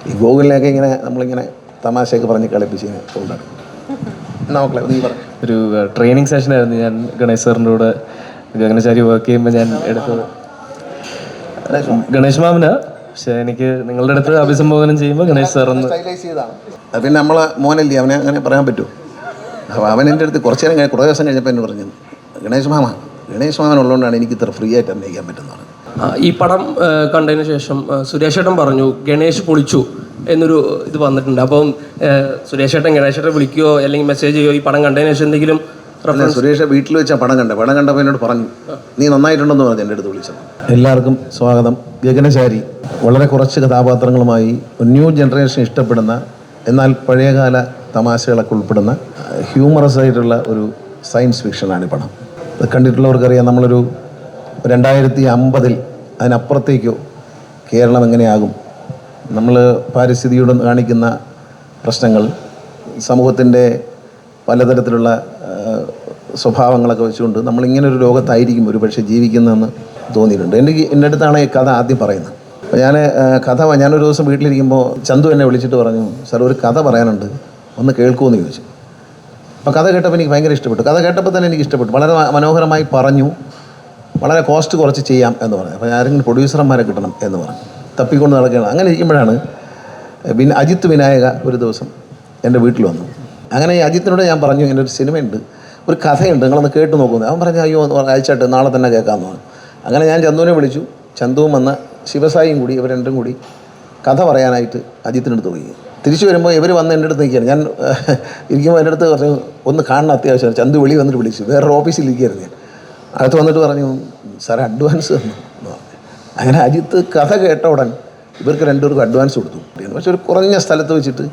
ഈ ഗൂഗിളിലൊക്കെ ഇങ്ങനെ നമ്മളിങ്ങനെ തമാശയൊക്കെ പറഞ്ഞ് കളിപ്പിച്ച് കൊണ്ടാണ് നോക്കളെ നീ പറ. ഒരു ട്രെയിനിങ് സെഷനായിരുന്നു ഞാൻ ഗണേഷ് സാറിൻ്റെ കൂടെ ഗഗനചാരി വർക്ക് ചെയ്യുമ്പോൾ ഞാൻ എടുത്തത്. ഗണേഷ് മാമന്. പക്ഷെ എനിക്ക് നിങ്ങളുടെ അടുത്ത് അഭിസംബോധന ചെയ്യുമ്പോൾ ഗണേഷ് സാറെന്ന് സ്റ്റൈലൈസ് ചെയ്താണ്. അത് പിന്നെ നമ്മളെ മോനല്ലേ, അവനെ അങ്ങനെ പറയാൻ പറ്റുമോ? അപ്പോൾ അവൻ എൻ്റെ അടുത്ത് കുറച്ച് നേരം കുറേ ദിവസം കഴിഞ്ഞപ്പോൾ എന്നെ പറഞ്ഞു, ഗണേഷ് മാമൻ ഉള്ളതുകൊണ്ടാണ് എനിക്ക് ഇത്ര ഫ്രീ ആയിട്ട് അഭിനയിക്കാൻ പറ്റുന്നത്. ഈ പടം കണ്ടതിന് ശേഷം സുരേഷ് ഏട്ടൻ പറഞ്ഞു ഗണേഷ് പൊളിച്ചു എന്നൊരു ഇത് വന്നിട്ടുണ്ട്. അപ്പം സുരേഷ് ഏട്ടൻ ഗണേഷ് ഏട്ടൻ വിളിക്കുകയോ അല്ലെങ്കിൽ മെസ്സേജ് ചെയ്യുകയോ ഈ പടം കണ്ടതിന് ശേഷം എന്തെങ്കിലും? സുരേഷ് വീട്ടിൽ വെച്ചാൽ പടം കണ്ടപ്പോൾ എന്നോട് പറഞ്ഞു, നീ നന്നായിട്ടുണ്ടെന്ന് പറഞ്ഞു എൻ്റെ അടുത്ത് വിളിച്ചത്. എല്ലാവർക്കും സ്വാഗതം. ഗഗനചാരി വളരെ കുറച്ച് കഥാപാത്രങ്ങളുമായി ന്യൂ ജനറേഷൻ ഇഷ്ടപ്പെടുന്ന എന്നാൽ പഴയകാല തമാശകളൊക്കെ ഉൾപ്പെടുന്ന ഹ്യൂമറസ് ആയിട്ടുള്ള ഒരു സയൻസ് ഫിക്ഷനാണ് ഈ പടം. ഇത് കണ്ടിട്ടുള്ളവർക്കറിയാം, നമ്മളൊരു 2050 അതിനപ്പുറത്തേക്കോ കേരളം എങ്ങനെയാകും, നമ്മൾ പാരിസ്ഥിതിയോട് കാണിക്കുന്ന പ്രശ്നങ്ങൾ, സമൂഹത്തിൻ്റെ പലതരത്തിലുള്ള സ്വഭാവങ്ങളൊക്കെ വെച്ചുകൊണ്ട് നമ്മളിങ്ങനൊരു ലോകത്തായിരിക്കും ഒരു പക്ഷേ ജീവിക്കുന്നതെന്ന് തോന്നിയിട്ടുണ്ട്. എൻ്റെ അടുത്താണ് ഈ കഥ ആദ്യം പറയുന്നത്. അപ്പോൾ ഞാനൊരു ദിവസം വീട്ടിലിരിക്കുമ്പോൾ ചന്തു എന്നെ വിളിച്ചിട്ട് പറഞ്ഞു, സാർ ഒരു കഥ പറയാനുണ്ട്, ഒന്ന് കേൾക്കുമെന്ന് ചോദിച്ചു. അപ്പോൾ കഥ കേട്ടപ്പോൾ എനിക്ക് ഭയങ്കര ഇഷ്ടപ്പെട്ടു. കഥ കേട്ടപ്പോൾ തന്നെ എനിക്ക് ഇഷ്ടപ്പെട്ടു. വളരെ മനോഹരമായി പറഞ്ഞു. വളരെ കോസ്റ്റ് കുറച്ച് ചെയ്യാം എന്ന് പറഞ്ഞു. അപ്പോൾ ആരെങ്കിലും പ്രൊഡ്യൂസർമാരെ കിട്ടണം എന്ന് പറഞ്ഞു. തപ്പിക്കൊണ്ട് നടക്കുകയാണ്. അങ്ങനെ ഇരിക്കുമ്പോഴാണ് അജിത്ത് വിനായക ഒരു ദിവസം എൻ്റെ വീട്ടിൽ വന്നു. അങ്ങനെ ഈ അജിത്തിനോട് ഞാൻ പറഞ്ഞു, ഇങ്ങനെ ഒരു സിനിമയുണ്ട്, ഒരു കഥയുണ്ട്, നിങ്ങളൊന്ന് കേട്ട് നോക്കുന്നു. അവൻ പറഞ്ഞു, അയ്യോ അയച്ചിട്ട് നാളെ തന്നെ കേൾക്കാമെന്ന് പറഞ്ഞു. അങ്ങനെ ഞാൻ ചന്തുവിനെ വിളിച്ചു. ചന്തുവും വന്ന് ശിവസായിയും കൂടി ഇവർ രണ്ടും കൂടി കഥ പറയാനായിട്ട് അജിത്തിനടുത്ത് പോയി. തിരിച്ചു വരുമ്പോൾ ഇവർ വന്ന് എൻ്റെ അടുത്ത് നിൽക്കുകയാണ്. ഞാൻ ഇരിക്കുമ്പോൾ എൻ്റെ അടുത്ത് പറഞ്ഞു, ഒന്ന് കാണണം അത്യാവശ്യമാണ്. ചന്തു വെളി വന്നിട്ട് വിളിച്ചു. വേറൊരു ഓഫീസിൽ ഇരിക്കുകയായിരുന്നു ഞാൻ. അകത്ത് വന്നിട്ട് പറഞ്ഞു, സാർ അഡ്വാൻസ് തന്നു. അങ്ങനെ അജിത്ത് കഥ കേട്ട ഉടൻ ഇവർക്ക് രണ്ടുപേർക്കും അഡ്വാൻസ് കൊടുത്തു. പക്ഷെ ഒരു കുറഞ്ഞ സ്ഥലത്ത് വെച്ചിട്ട്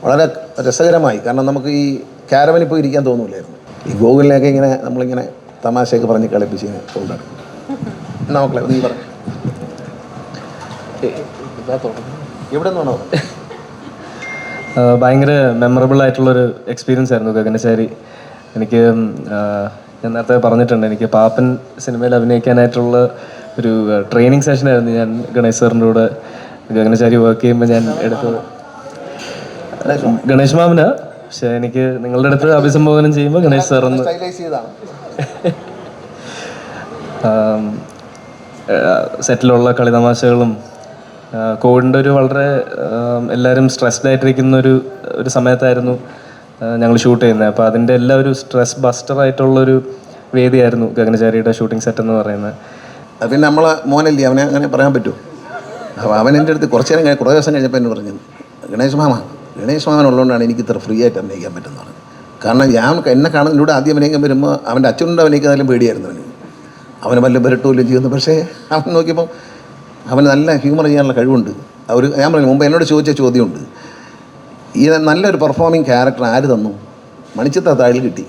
വളരെ രസകരമായി. കാരണം നമുക്ക് ഈ കാരവനിൽ പോയി ഇരിക്കാൻ തോന്നില്ലായിരുന്നു. ഈ ഗൂഗിളിലൊക്കെ ഇങ്ങനെ നമ്മളിങ്ങനെ തമാശയൊക്കെ പറഞ്ഞ് കളിപ്പിച്ച് കൊണ്ടാണ് നോക്കളെ നീ പറ. എവിടെ നിന്നാണോ? ഭയങ്കര മെമ്മറബിൾ ആയിട്ടുള്ളൊരു എക്സ്പീരിയൻസ് ആയിരുന്നു ഗഗനചാരി. എനിക്ക് ഞാൻ നേരത്തെ പറഞ്ഞിട്ടുണ്ട്, എനിക്ക് പാപ്പൻ സിനിമയിൽ അഭിനയിക്കാനായിട്ടുള്ള ഒരു ട്രെയിനിങ് സെഷനായിരുന്നു ഞാൻ ഗണേഷ് സാറിൻ്റെ കൂടെ ഗഗനചാരി വർക്ക് ചെയ്യുമ്പോൾ ഞാൻ എടുത്തത്. ഗണേഷ് മാമന്. പക്ഷെ എനിക്ക് നിങ്ങളുടെ അടുത്ത് അഭിസംബോധന ചെയ്യുമ്പോൾ ഗണേഷ് സാറെന്ന് സ്റ്റൈലൈസ് ചെയ്താണ്. സെറ്റിലുള്ള കളിതമാശകളും കോവിഡിൻ്റെ ഒരു വളരെ എല്ലാവരും സ്ട്രെസ്ഡ് ആയിട്ടിരിക്കുന്ന ഒരു സമയത്തായിരുന്നു ഞങ്ങൾ ഷൂട്ട് ചെയ്യുന്നത്. അപ്പോൾ അതിൻ്റെ എല്ലാ ഒരു സ്ട്രെസ് ബസ്റ്റർ ആയിട്ടുള്ളൊരു വേദിയായിരുന്നു ഗഗനചാരിയുടെ ഷൂട്ടിംഗ് സെറ്റ് എന്ന് പറയുന്നത്. അത് പിന്നെ നമ്മളെ മോനല്ലേ, അവനെ അങ്ങനെ പറയാൻ പറ്റുമോ? അപ്പോൾ അവൻ എൻ്റെ അടുത്ത് കുറച്ച് നേരം കുറേ ദിവസം കഴിഞ്ഞപ്പോൾ എന്നെ പറഞ്ഞു, ഗണേഷ് മാമൻ ഉള്ളതുകൊണ്ടാണ് എനിക്ക് ഇത്ര ഫ്രീ ആയിട്ട് അഭിനയിക്കാൻ പറ്റുന്നത്. കാരണം എന്നെ കാണുന്നതിലൂടെ ആദ്യം അഭിനയിക്കാൻ വരുമ്പോൾ അവൻ്റെ അച്ഛനുണ്ട് അഭിനയിക്കുന്നതിലും പേടിയായിരുന്നു അവന് വല്ല ബരട്ടുമല്ലോ ചെയ്യുന്നു. പക്ഷേ അവൻ നോക്കിയപ്പോൾ അവന് നല്ല ഹ്യൂമർ ചെയ്യാനുള്ള കഴിവുണ്ട്. ഞാൻ പറഞ്ഞു മുമ്പ് എന്നോട് ചോദിച്ച ചോദ്യമുണ്ട്, ഈ നല്ലൊരു പെർഫോമിങ് ക്യാരക്ടർ ആര് തന്നു? മണിച്ചിത്ര താഴിൽ കിട്ടി,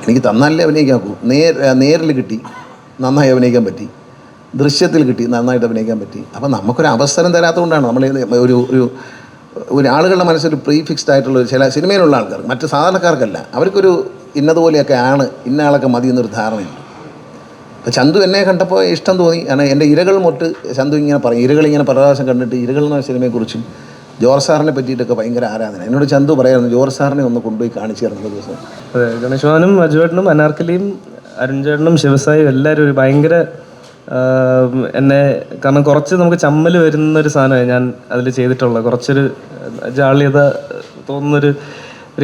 എനിക്ക് തന്നാലേ അഭിനയിക്കാക്കൂ. നേരിൽ കിട്ടി, നന്നായി അഭിനയിക്കാൻ പറ്റി. ദൃശ്യത്തിൽ കിട്ടി, നന്നായിട്ട് അഭിനയിക്കാൻ പറ്റി. അപ്പം നമുക്കൊരു അവസരം തരാത്തതുകൊണ്ടാണ് നമ്മൾ ഒരു ആളുകളുടെ മനസ്സിൽ പ്രീ ഫിക്സ്ഡ് ആയിട്ടുള്ള ചില സിനിമയിലുള്ള ആൾക്കാർക്ക്, മറ്റ് സാധാരണക്കാർക്കല്ല, അവർക്കൊരു ഇന്നതുപോലെയൊക്കെ ആണ്, ഇന്ന ആളൊക്കെ മതി എന്നൊരു ധാരണയുണ്ട്. അപ്പോൾ ചന്തു എന്നെ കണ്ടപ്പോൾ ഇഷ്ടം തോന്നി. കാരണം എൻ്റെ ഇരകൾ മൊട്ട് ചന്തു ഇങ്ങനെ പറയും, ഇരകളിങ്ങനെ പല പ്രാവശ്യം കണ്ടിട്ട് ഇരകൾ എന്ന സിനിമയെക്കുറിച്ചും ജോർജ് സാറിനെ പറ്റിയിട്ടൊക്കെ ഭയങ്കര ആരാധന. എന്നോട് ചന്തു പറയായിരുന്നു, ജോർജ് സാറിനെ ഒന്ന് കൊണ്ടുപോയി കാണിച്ചു തരുന്ന ദിവസം. അതെ, ഗണേശ്വാനും അജുവേട്ടനും അനാർക്കലിയും അരുൺ ചേട്ടനും ശിവസായും എല്ലാവരും ഒരു ഭയങ്കര എന്നെ, കാരണം കുറച്ച് നമുക്ക് ചമ്മൽ വരുന്നൊരു സാധനമായി ഞാൻ അതിൽ ചെയ്തിട്ടുള്ളത്. കുറച്ചൊരു ജാള്യത തോന്നുന്നൊരു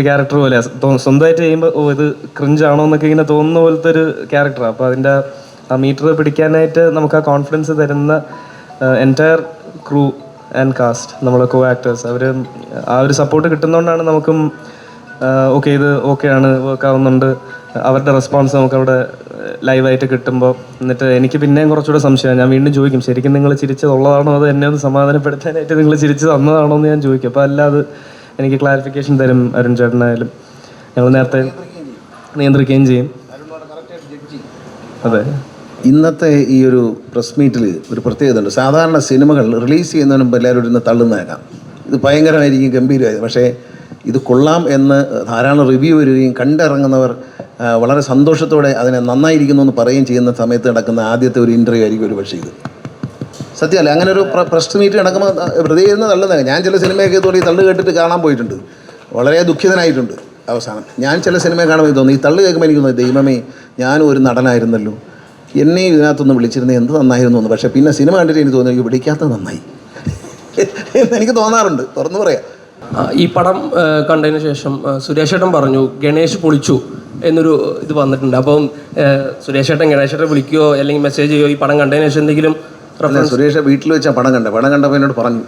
ക്യാരക്ടർ പോലെ സ്വന്തമായിട്ട് ചെയ്യുമ്പോൾ ഇത് ക്രിഞ്ചാണോ എന്നൊക്കെ ഇങ്ങനെ തോന്നുന്ന പോലത്തെ ഒരു ക്യാരക്ടറാണ്. അപ്പോൾ അതിൻ്റെ ആ മീറ്റർ പിടിക്കാനായിട്ട് നമുക്ക് ആ കോൺഫിഡൻസ് തരുന്ന എൻറ്റയർ ക്രൂ ആൻഡ് കാസ്റ്റ്, നമ്മളെ കോ ആക്ടേഴ്സ്, അവർ ആ ഒരു സപ്പോർട്ട് കിട്ടുന്നതുകൊണ്ടാണ് നമുക്കും ഓക്കെ ഇത് ഓക്കെയാണ്, വർക്ക് ആവുന്നുണ്ട്. അവരുടെ റെസ്പോൺസ് നമുക്കവിടെ ലൈവായിട്ട് കിട്ടുമ്പോൾ, എന്നിട്ട് എനിക്ക് പിന്നെയും കുറച്ചുകൂടെ സംശയമാണ്. ഞാൻ വീണ്ടും ചോദിക്കും, ശരിക്കും നിങ്ങൾ ചിരിച്ചതുള്ളതാണോ അതോ എന്നെ ഒന്ന് സമാധാനപ്പെടുത്താനായിട്ട് നിങ്ങൾ ചിരിച്ച് തന്നതാണോ എന്ന് ഞാൻ ചോദിക്കും. അപ്പോൾ അല്ലാതെ എനിക്ക് ക്ലാരിഫിക്കേഷൻ തരും അരുൺ ചേട്ടനായാലും. ഞങ്ങൾ നേരത്തെ നിയന്ത്രിക്കുകയും ചെയ്യും. അതെ, ഇന്നത്തെ ഈ ഒരു പ്രസ് മീറ്റിൽ ഒരു പ്രത്യേകത ഉണ്ട്. സാധാരണ സിനിമകൾ റിലീസ് ചെയ്യുന്നതിന് മുമ്പ് എല്ലാവരും ഇരുന്ന് തള്ളുന്നേക്കാം, ഇത് ഭയങ്കരമായിരിക്കും, ഗംഭീരമായിരുന്നു. പക്ഷേ ഇത് കൊള്ളാം എന്ന് ധാരാളം റിവ്യൂ വരികയും കണ്ടിറങ്ങുന്നവർ വളരെ സന്തോഷത്തോടെ അതിനെ നന്നായിരിക്കുന്നു എന്ന് പറയുകയും ചെയ്യുന്ന സമയത്ത് നടക്കുന്ന ആദ്യത്തെ ഒരു ഇൻ്റർവ്യൂ ആയിരിക്കും ഒരു പക്ഷേ ഇത്. സത്യമല്ല, അങ്ങനെ ഒരു പ്രസ് മീറ്റ് നടക്കുമ്പോൾ വെറുതെ ഇരുന്ന് തള്ളുന്നത്. ഞാൻ ചില സിനിമയൊക്കെ തോന്നി തള്ളു കേട്ടിട്ട് കാണാൻ പോയിട്ടുണ്ട്, വളരെ ദുഃഖിതനായിട്ടുണ്ട് അവസാനം. ഞാൻ ചില സിനിമ കാണുമ്പോൾ തോന്നി ഈ തള്ളു കേൾക്കുമ്പോൾ എനിക്ക് തോന്നി ദൈവമേ ഞാനും ഒരു നടനായിരുന്നല്ലോ, എന്നെ ഇതിനകത്തൊന്ന് വിളിച്ചിരുന്നത് എന്ത് നന്നായിരുന്നു എന്ന്. പക്ഷേ പിന്നെ സിനിമ കണ്ടിട്ട് എനിക്ക് തോന്നി വിളിക്കാത്തത് നന്നായി എന്നെനിക്ക് തോന്നാറുണ്ട്, തുറന്നു പറയാം. ഈ പടം കണ്ടതിന് ശേഷം സുരേഷ് ഏട്ടൻ പറഞ്ഞു ഗണേഷ് പൊളിച്ചു എന്നൊരു ഇത് വന്നിട്ടുണ്ട്. അപ്പം സുരേഷ് ഏട്ടൻ ഗണേഷ് ഏട്ടനെ വിളിക്കുകയോ അല്ലെങ്കിൽ മെസ്സേജ് ചെയ്യുകയോ ഈ പടം കണ്ടതിന് ശേഷം എന്തെങ്കിലും സുരേഷ് വീട്ടിൽ വെച്ചാൽ പടം കണ്ടപ്പോൾ എന്നോട് പറഞ്ഞു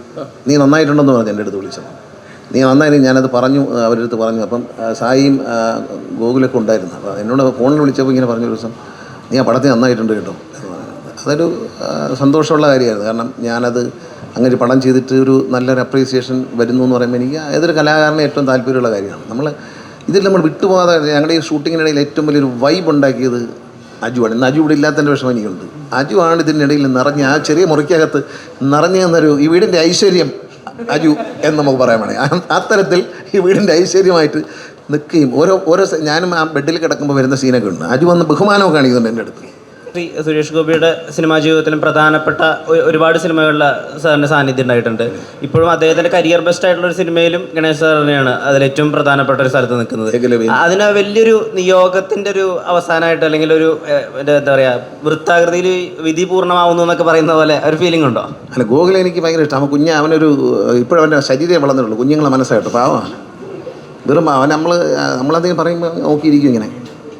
നീ നന്നായിട്ടുണ്ടെന്ന് പറഞ്ഞു എൻ്റെ അടുത്ത് വിളിച്ചത്. നീ നന്നായി, ഞാനത് പറഞ്ഞു, അവരുടെ അടുത്ത് പറഞ്ഞു. അപ്പം സായിയും ഗോകുലൊക്കെ ഉണ്ടായിരുന്നു. അപ്പോൾ എന്നോട് ഫോണിൽ വിളിച്ചപ്പോൾ ഇങ്ങനെ പറഞ്ഞ ഒരു ദിവസം നീ ആ പടത്തിൽ നന്നായിട്ടുണ്ട് കേട്ടോ എന്ന് പറയുന്നത്. അതൊരു സന്തോഷമുള്ള കാര്യമായിരുന്നു. കാരണം ഞാനത് അങ്ങനെ പടം ചെയ്തിട്ട് ഒരു നല്ലൊരു അപ്രീസിയേഷൻ വരുന്നു എന്ന് പറയുമ്പോൾ എനിക്ക് ഏതൊരു കലാകാരനെ ഏറ്റവും താല്പര്യമുള്ള കാര്യമാണ്. ഇതിൽ നമ്മൾ വിട്ടുപോകാതെ ഞങ്ങളുടെ ഈ ഷൂട്ടിങ്ങിനിടയിൽ ഏറ്റവും വലിയൊരു വൈബ് ഉണ്ടാക്കിയത് അജുവാണ്. ഇന്ന് അജു ഇവിടെ ഇല്ലാത്തതിൻ്റെ വിഷമം എനിക്കുണ്ട്. അജുവാണ് ഇതിനിടയിൽ നിറഞ്ഞ് ആ ചെറിയ മുറിക്കകത്ത് നിറഞ്ഞു തന്നൊരു ഈ വീടിൻ്റെ ഐശ്വര്യം അജു എന്ന് നമുക്ക് പറയാൻ വേണമെങ്കിൽ അത്തരത്തിൽ ഈ വീടിൻ്റെ ഐശ്വര്യമായിട്ട് നിൽക്കുകയും ഓരോ ഞാനും ആ ബെഡിൽ കിടക്കുമ്പോൾ വരുന്ന സീനൊക്കെ ഉണ്ട്. അജു വന്ന് ബഹുമാനമൊക്കെ കാണിക്കുന്നുണ്ട് എൻ്റെ അടുത്ത്. സുരേഷ് ഗോപിയുടെ സിനിമാ ജീവിതത്തിലും പ്രധാനപ്പെട്ട ഒരുപാട് സിനിമകളിൽ സാറിൻ്റെ സാന്നിധ്യം ഉണ്ടായിട്ടുണ്ട്. ഇപ്പോഴും അദ്ദേഹത്തിൻ്റെ കരിയർ ബെസ്റ്റ് ആയിട്ടുള്ള ഒരു സിനിമയിലും ഗണേഷ് സാർ തന്നെയാണ് അതിൽ ഏറ്റവും പ്രധാനപ്പെട്ട ഒരു സ്ഥലത്ത് നിൽക്കുന്നത്. അതിന് വലിയൊരു നിയോഗത്തിൻ്റെ ഒരു അവസാനമായിട്ട് അല്ലെങ്കിൽ ഒരു എന്താ പറയുക വൃത്താകൃതിയിൽ വിധി പൂർണ്ണമാവുന്നു എന്നൊക്കെ പറയുന്ന പോലെ ഒരു ഫീലിംഗ് ഉണ്ടോ? അല്ല, ഗോകുലെ എനിക്ക് ഭയങ്കര ഇഷ്ടം. അവനൊരു ഇപ്പോഴും അവൻ്റെ ശരീരം വളർന്നിട്ടുള്ളൂ, കുഞ്ഞുങ്ങളെ മനസ്സായിട്ട് പാവമാണ്. വെറും നമ്മളധികം പറയുമ്പോൾ നോക്കിയിരിക്കും, ഇങ്ങനെ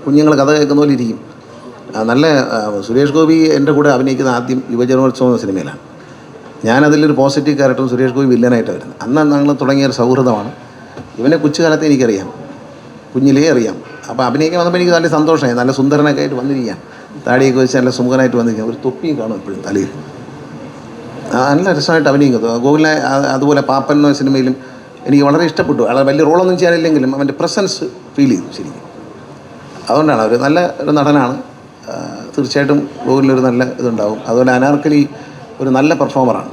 കുഞ്ഞുങ്ങൾ കഥ കേൾക്കുന്ന പോലെ ഇരിക്കും. നല്ല സുരേഷ് ഗോപി എൻ്റെ കൂടെ അഭിനയിക്കുന്ന ആദ്യം യുവജനോത്സവം എന്ന സിനിമയിലാണ്. ഞാനതിലൊരു പോസിറ്റീവ് ക്യാരക്ടറും സുരേഷ് ഗോപി വില്ലനായിട്ട് വരുന്നത്. അന്ന് ഞങ്ങൾ തുടങ്ങിയ ഒരു സൗഹൃദമാണ്. ഇവനെ കൊച്ചുകാലത്തെ എനിക്കറിയാം, കുഞ്ഞിലേ അറിയാം. അപ്പോൾ അഭിനയിക്കാൻ വന്നപ്പോൾ എനിക്ക് നല്ല സന്തോഷമായി. നല്ല സുന്ദരനൊക്കെ ആയിട്ട് വന്നിരിക്കാം, താടിയൊക്കെ വെച്ച് നല്ല സുമുഖനായിട്ട് വന്നിരിക്കാം. ഒരു തൊപ്പിയും കാണും എപ്പോഴും തലയിൽ. നല്ല രസമായിട്ട് അഭിനയിക്കുന്നു. ഗോകുലിനെ അതുപോലെ പാപ്പൻ എന്ന സിനിമയിലും എനിക്ക് വളരെ ഇഷ്ടപ്പെട്ടു. അയാളെ വലിയ റോളൊന്നും ചെയ്യാനില്ലെങ്കിലും അവൻ്റെ പ്രസൻസ് ഫീൽ ചെയ്തു ശരിക്കും. അതുകൊണ്ടാണ് ഒരു നല്ല ഒരു നടനാണ്. തീർച്ചയായിട്ടും ഗോകുലിനൊരു നല്ല ഇതുണ്ടാവും. അതുപോലെ അനാർക്കലി ഒരു നല്ല പെർഫോമറാണ്.